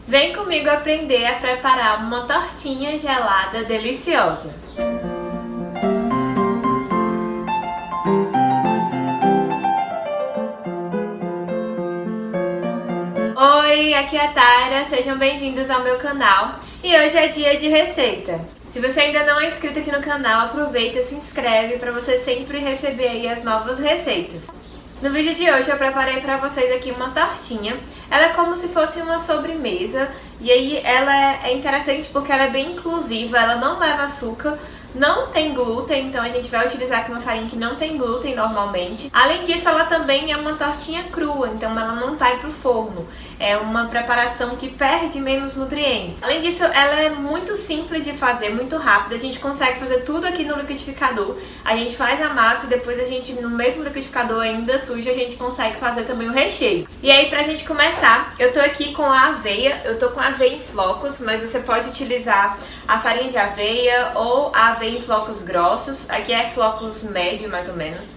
Vem comigo aprender a preparar uma tortinha gelada deliciosa. Oi, aqui é a Tara, sejam bem-vindos ao meu canal e hoje é dia de receita. Se você ainda não é inscrito aqui no canal, aproveita e se inscreve para você sempre receber aí as novas receitas. No vídeo de hoje eu preparei para vocês aqui uma tortinha. Ela é como se fosse uma sobremesa e aí ela é interessante porque ela é bem inclusiva, ela não leva açúcar, não tem glúten, então a gente vai utilizar aqui uma farinha que não tem glúten normalmente. Além disso, ela também é uma tortinha crua, então ela não vai pro forno. É uma preparação que perde menos nutrientes. Além disso, ela é muito simples de fazer, muito rápida. A gente consegue fazer tudo aqui no liquidificador. A gente faz a massa e depois a gente, no mesmo liquidificador ainda sujo, a gente consegue fazer também o recheio. E aí, pra gente começar, eu tô aqui com a aveia. Eu tô com a aveia em flocos, mas você pode utilizar a farinha de aveia ou a aveia em flocos grossos. Aqui é flocos médio, mais ou menos.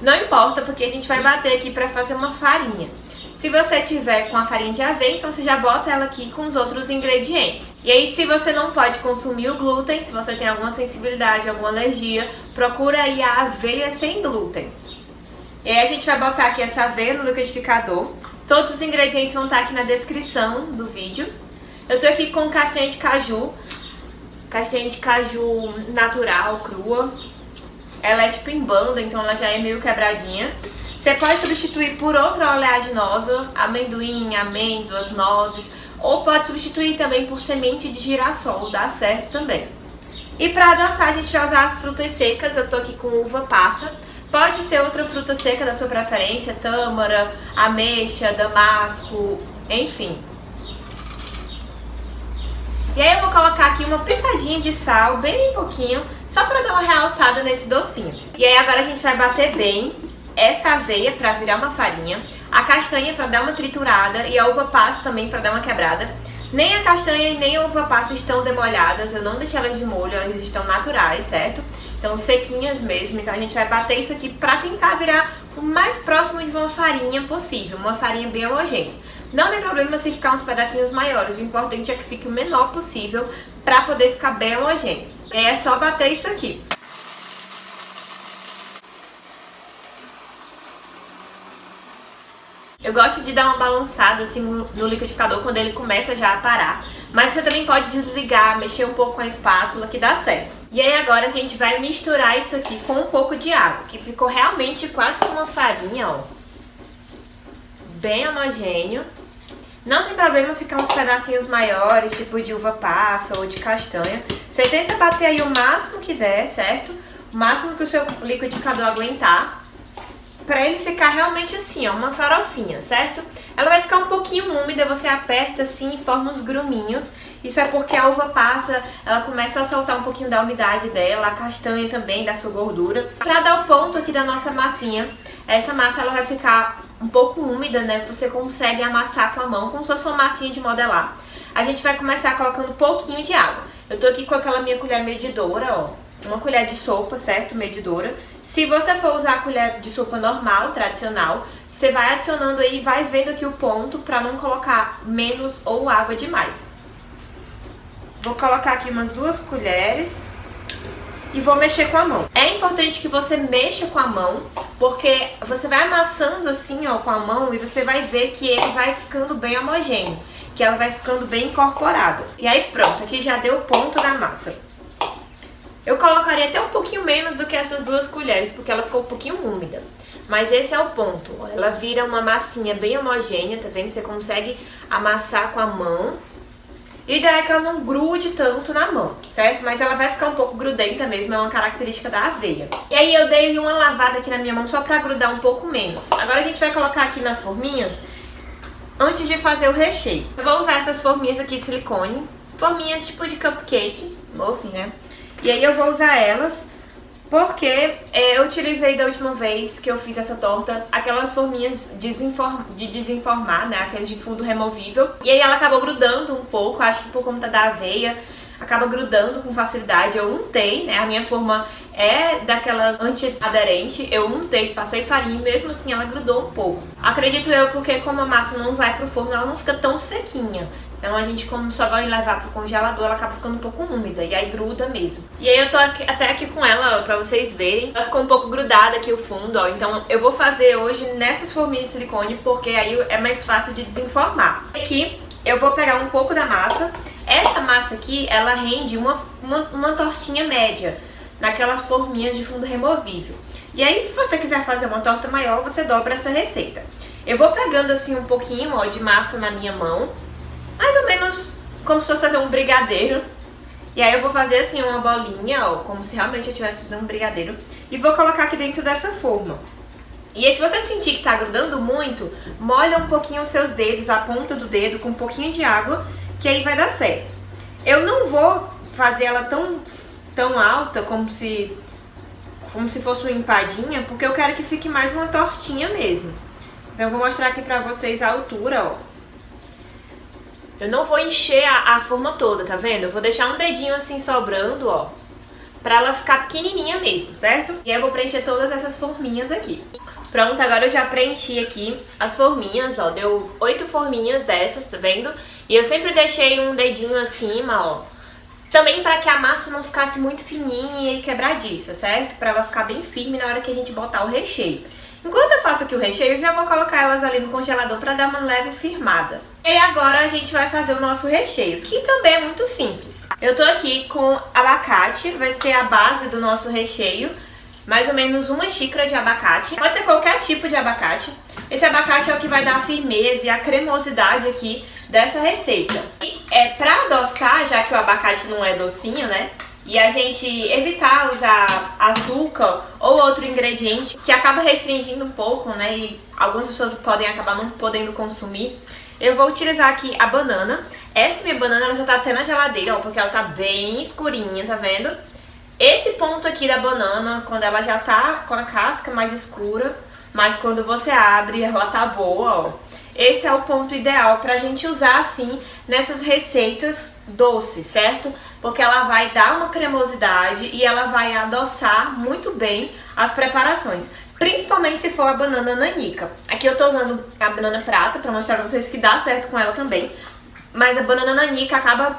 Não importa, porque a gente vai bater aqui pra fazer uma farinha. Se você tiver com a farinha de aveia, então você já bota ela aqui com os outros ingredientes. E aí, se você não pode consumir o glúten, se você tem alguma sensibilidade, alguma alergia, procura aí a aveia sem glúten. E aí a gente vai botar aqui essa aveia no liquidificador. Todos os ingredientes vão estar aqui na descrição do vídeo. Eu tô aqui com castanha de caju natural, crua. Ela é tipo em banda, então ela já é meio quebradinha. Você pode substituir por outra oleaginosa, amendoim, amêndoas, nozes, ou pode substituir também por semente de girassol, dá certo também. E para adoçar a gente vai usar as frutas secas, eu tô aqui com uva passa, pode ser outra fruta seca da sua preferência, tâmara, ameixa, damasco, enfim. E aí eu vou colocar aqui uma pitadinha de sal, bem pouquinho, só para dar uma realçada nesse docinho. E aí agora a gente vai bater bem essa aveia para virar uma farinha, a castanha para dar uma triturada e a uva passa também para dar uma quebrada. Nem a castanha e nem a uva passa estão demolhadas, eu não deixei elas de molho, elas estão naturais, certo? Então sequinhas mesmo, então a gente vai bater isso aqui para tentar virar o mais próximo de uma farinha possível, uma farinha bem homogênea. Não tem problema se ficar uns pedacinhos maiores, o importante é que fique o menor possível para poder ficar bem homogêneo. E aí é só bater isso aqui. Eu gosto de dar uma balançada assim no liquidificador quando ele começa já a parar. Mas você também pode desligar, mexer um pouco com a espátula que dá certo. E aí agora a gente vai misturar isso aqui com um pouco de água, que ficou realmente quase que uma farinha, ó. Bem homogêneo. Não tem problema ficar uns pedacinhos maiores, tipo de uva passa ou de castanha. Você tenta bater aí o máximo que der, certo? O máximo que o seu liquidificador aguentar. Pra ele ficar realmente assim, ó, uma farofinha, certo? Ela vai ficar um pouquinho úmida, você aperta assim e forma uns gruminhos. Isso é porque a uva passa, ela começa a soltar um pouquinho da umidade dela, a castanha também, da sua gordura. Pra dar o ponto aqui da nossa massinha, essa massa ela vai ficar um pouco úmida, né? Você consegue amassar com a mão, como se fosse uma massinha de modelar. A gente vai começar colocando um pouquinho de água. Eu tô aqui com aquela minha colher medidora, ó. Uma colher de sopa, certo? Medidora. Se você for usar a colher de sopa normal, tradicional, você vai adicionando aí e vai vendo aqui o ponto para não colocar menos ou água demais. Vou colocar aqui umas 2 colheres e vou mexer com a mão. É importante que você mexa com a mão, porque você vai amassando assim, ó, com a mão e você vai ver que ele vai ficando bem homogêneo, que ela vai ficando bem incorporada. E aí pronto, aqui já deu o ponto da massa. Eu colocaria até um pouquinho menos do que essas 2 colheres, porque ela ficou um pouquinho úmida. Mas esse é o ponto. Ela vira uma massinha bem homogênea, tá vendo? Você consegue amassar com a mão. E daí é que ela não grude tanto na mão, certo? Mas ela vai ficar um pouco grudenta mesmo, é uma característica da aveia. E aí eu dei uma lavada aqui na minha mão só pra grudar um pouco menos. Agora a gente vai colocar aqui nas forminhas, antes de fazer o recheio. Eu vou usar essas forminhas aqui de silicone, forminhas tipo de cupcake, muffin, né? E aí eu vou usar elas porque eu utilizei da última vez que eu fiz essa torta aquelas forminhas de desenformar, né? Aqueles de fundo removível. E aí ela acabou grudando um pouco, acho que por conta da aveia, acaba grudando com facilidade. Eu untei, né? A minha forma é daquelas anti-aderente. Eu untei, passei farinha e mesmo assim ela grudou um pouco. Acredito eu porque como a massa não vai pro forno, ela não fica tão sequinha. Então a gente, como só vai levar pro congelador, ela acaba ficando um pouco úmida e aí gruda mesmo. E aí eu tô até aqui com ela pra vocês verem. Ela ficou um pouco grudada aqui o fundo, ó. Então eu vou fazer hoje nessas forminhas de silicone, porque aí é mais fácil de desenformar. Aqui eu vou pegar um pouco da massa. Essa massa aqui, ela rende uma tortinha média, naquelas forminhas de fundo removível. E aí, se você quiser fazer uma torta maior, você dobra essa receita. Eu vou pegando assim um pouquinho, ó, de massa na minha mão, mais ou menos como se fosse fazer um brigadeiro. E aí eu vou fazer assim uma bolinha, ó, como se realmente eu estivesse fazendo um brigadeiro. E vou colocar aqui dentro dessa forma. E aí, se você sentir que tá grudando muito, molha um pouquinho os seus dedos, a ponta do dedo, com um pouquinho de água, que aí vai dar certo. Eu não vou fazer ela tão alta como se fosse uma empadinha, porque eu quero que fique mais uma tortinha mesmo. Então eu vou mostrar aqui pra vocês a altura, ó. Eu não vou encher a forma toda, tá vendo? Eu vou deixar um dedinho assim sobrando, ó, pra ela ficar pequenininha mesmo, certo? E aí eu vou preencher todas essas forminhas aqui. Pronto, agora eu já preenchi aqui as forminhas, ó. Deu 8 forminhas dessas, tá vendo? E eu sempre deixei um dedinho acima, ó. Também pra que a massa não ficasse muito fininha e quebradiça, certo? Pra ela ficar bem firme na hora que a gente botar o recheio. Enquanto eu faço aqui o recheio, eu já vou colocar elas ali no congelador pra dar uma leve firmada. E agora a gente vai fazer o nosso recheio, que também é muito simples. Eu tô aqui com abacate, vai ser a base do nosso recheio. Mais ou menos 1 xícara de abacate. Pode ser qualquer tipo de abacate. Esse abacate é o que vai dar a firmeza e a cremosidade aqui dessa receita. E pra adoçar, já que o abacate não é docinho, né? E a gente evitar usar açúcar ou outro ingrediente que acaba restringindo um pouco, né? E algumas pessoas podem acabar não podendo consumir. Eu vou utilizar aqui a banana. Essa minha banana ela já tá até na geladeira, ó, porque ela tá bem escurinha, tá vendo? Esse ponto aqui da banana, quando ela já tá com a casca mais escura, mas quando você abre ela tá boa, ó. Esse é o ponto ideal pra gente usar assim nessas receitas doces, certo? Porque ela vai dar uma cremosidade e ela vai adoçar muito bem as preparações. Principalmente se for a banana nanica. Aqui eu tô usando a banana prata pra mostrar pra vocês que dá certo com ela também. Mas a banana nanica acaba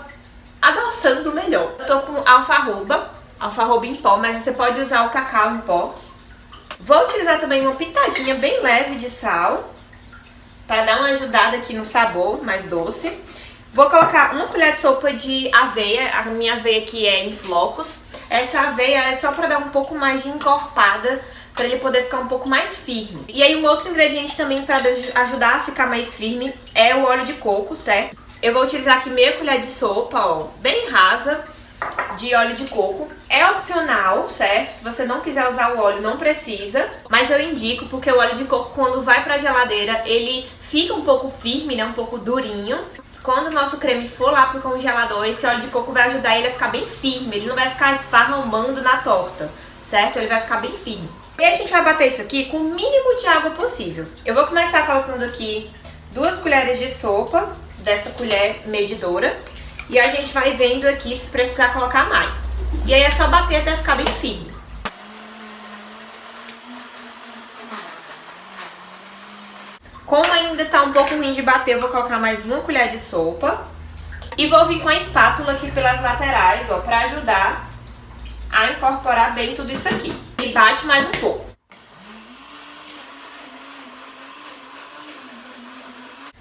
adoçando melhor. Eu tô com alfarroba em pó, mas você pode usar o cacau em pó. Vou utilizar também uma pitadinha bem leve de sal, para dar uma ajudada aqui no sabor mais doce. Vou colocar 1 colher de sopa de aveia, a minha aveia aqui é em flocos. Essa aveia é só para dar um pouco mais de encorpada, para ele poder ficar um pouco mais firme. E aí um outro ingrediente também para ajudar a ficar mais firme é o óleo de coco, certo? Eu vou utilizar aqui meia colher de sopa, ó, bem rasa, de óleo de coco. É opcional, certo? Se você não quiser usar o óleo, não precisa. Mas eu indico porque o óleo de coco, quando vai pra geladeira, ele fica um pouco firme, né? Um pouco durinho. Quando o nosso creme for lá pro congelador, esse óleo de coco vai ajudar ele a ficar bem firme. Ele não vai ficar esparramando na torta, certo? Ele vai ficar bem firme. E a gente vai bater isso aqui com o mínimo de água possível. Eu vou começar colocando aqui 2 colheres de sopa dessa colher medidora. E a gente vai vendo aqui se precisar colocar mais. E aí é só bater até ficar bem firme. Como ainda tá um pouco ruim de bater, eu vou colocar mais 1 colher de sopa. E vou vir com a espátula aqui pelas laterais, ó, pra ajudar a incorporar bem tudo isso aqui. E bate mais um pouco.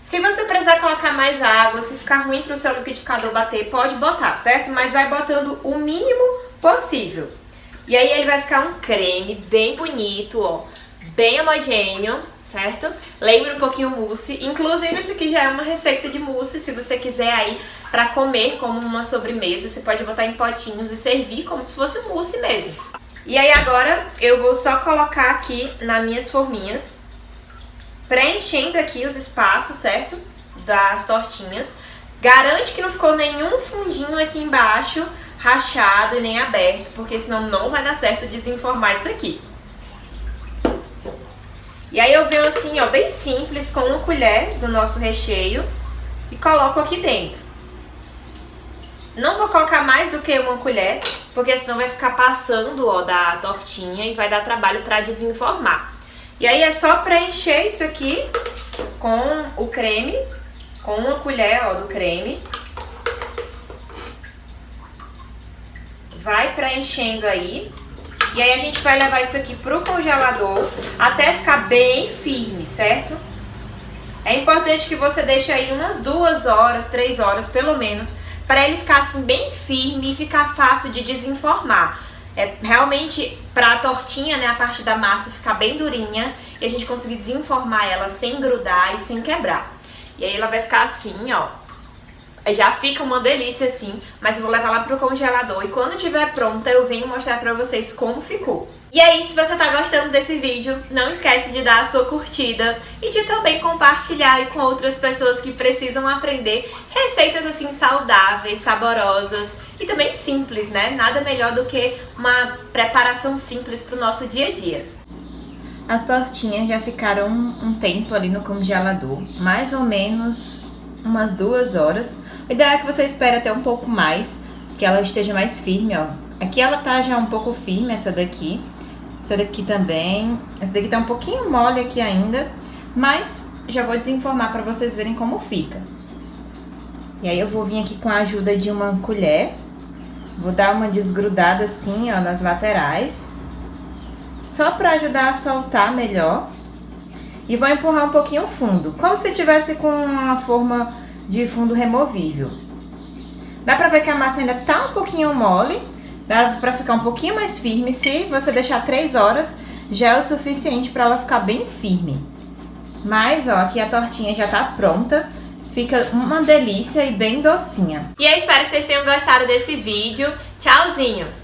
Se você precisar colocar mais água, se ficar ruim para o seu liquidificador bater, pode botar, certo? Mas vai botando o mínimo possível. E aí ele vai ficar um creme bem bonito, ó, bem homogêneo, certo? Lembra um pouquinho o mousse. Inclusive isso aqui já é uma receita de mousse, se você quiser aí para comer como uma sobremesa, você pode botar em potinhos e servir como se fosse um mousse mesmo. E aí agora eu vou só colocar aqui nas minhas forminhas, preenchendo aqui os espaços, certo? Das tortinhas. Garante que não ficou nenhum fundinho aqui embaixo rachado e nem aberto, porque senão não vai dar certo desenformar isso aqui. E aí eu venho assim, ó, bem simples, com 1 colher do nosso recheio e coloco aqui dentro. Não vou colocar mais do que 1 colher, porque senão vai ficar passando, ó, da tortinha e vai dar trabalho para desenformar. E aí é só preencher isso aqui com o creme com uma colher, ó, do creme. Vai preenchendo aí. E aí a gente vai levar isso aqui pro congelador até ficar bem firme, certo? É importante que você deixe aí umas 2 horas, 3 horas pelo menos, para ele ficar assim bem firme e ficar fácil de desenformar. É realmente pra tortinha, né, a parte da massa ficar bem durinha e a gente conseguir desenformar ela sem grudar e sem quebrar. E aí ela vai ficar assim, ó. Já fica uma delícia assim, mas eu vou levar lá pro congelador e quando estiver pronta eu venho mostrar pra vocês como ficou. E aí, se você tá gostando desse vídeo, não esquece de dar a sua curtida e de também compartilhar aí com outras pessoas que precisam aprender receitas assim saudáveis, saborosas e também simples, né? Nada melhor do que uma preparação simples pro nosso dia a dia. As tostinhas já ficaram um tempo ali no congelador, mais ou menos umas 2 horas. O ideal é que você espere até um pouco mais, que ela esteja mais firme, ó. Aqui ela tá já um pouco firme, essa daqui. Essa daqui também. Essa daqui tá um pouquinho mole aqui ainda, mas já vou desenformar pra vocês verem como fica. E aí eu vou vir aqui com a ajuda de uma colher. Vou dar uma desgrudada assim, ó, nas laterais. Só pra ajudar a soltar melhor. E vou empurrar um pouquinho o fundo, como se tivesse com uma forma de fundo removível. Dá pra ver que a massa ainda tá um pouquinho mole, dá pra ficar um pouquinho mais firme. Se você deixar 3 horas, já é o suficiente pra ela ficar bem firme. Mas, ó, aqui a tortinha já tá pronta. Fica uma delícia e bem docinha. E eu espero que vocês tenham gostado desse vídeo. Tchauzinho!